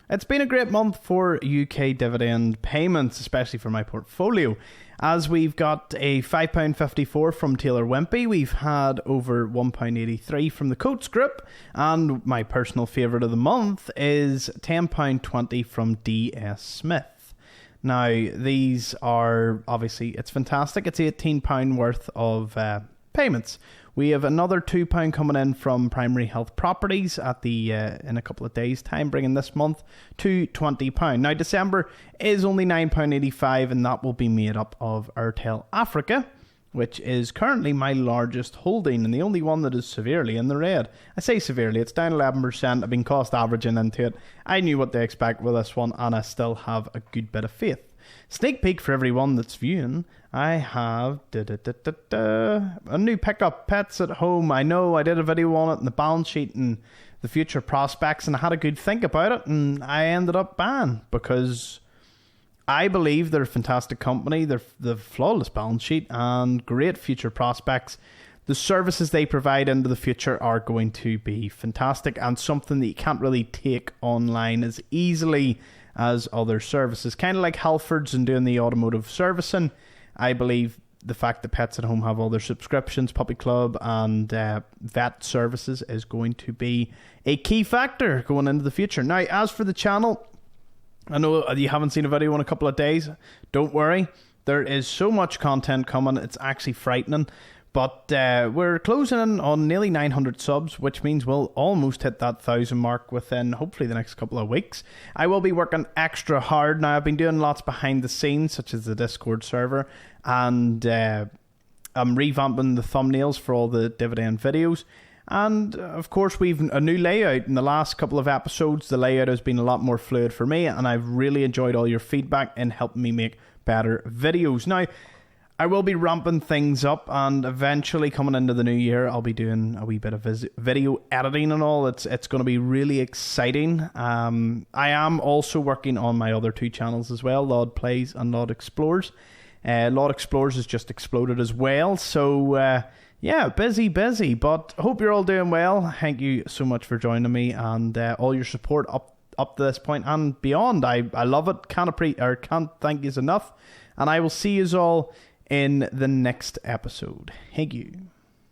It's been a great month for UK dividend payments, especially for my portfolio, as we've got a £5.54 from Taylor Wimpey, we've had over £1.83 from the Coates Group, and my personal favourite of the month is £10.20 from DS Smith. Now, these are, obviously, it's fantastic. It's £18 worth of payments. We have another £2 coming in from Primary Health Properties at the in a couple of days' time, bringing this month to £20. Now, December is only £9.85, and that will be made up of Airtel Africa, which is currently my largest holding and the only one that is severely in the red. I say severely, it's down 11%. I've been cost averaging into it. I knew what to expect with this one, and I still have a good bit of faith. Sneak peek for everyone that's viewing, I have a new pickup, Pets at Home. I know I did a video on it and the balance sheet and the future prospects, and I had a good think about it, and I ended up buying because I believe they're a fantastic company. They've flawless balance sheet and great future prospects. The services they provide into the future are going to be fantastic and something that you can't really take online as easily as other services. Kind of like Halfords and doing the automotive servicing. I believe the fact that Pets at Home have all their subscriptions, Puppy Club and vet services is going to be a key factor going into the future. Now, as for the channel, I know you haven't seen a video in a couple of days. Don't worry. There is so much content coming. It's actually frightening. But we're closing in on nearly 900 subs, which means we'll almost hit that 1,000 mark within hopefully the next couple of weeks. I will be working extra hard. Now, I've been doing lots behind the scenes, such as the Discord server, and I'm revamping the thumbnails for all the dividend videos. And, of course, we've a new layout. In the last couple of episodes, the layout has been a lot more fluid for me, and I've really enjoyed all your feedback in helping me make better videos. Now, I will be ramping things up, and eventually coming into the new year, I'll be doing a wee bit of video editing and all. It's going to be really exciting. I am also working on my other two channels as well, Laud Plays and Laud Explores. Laud Explores has just exploded as well, so yeah, busy, but hope you're all doing well. Thank you so much for joining me and all your support up to this point and beyond. I love it. Can't thank you enough, and I will see you all in the next episode. Thank you.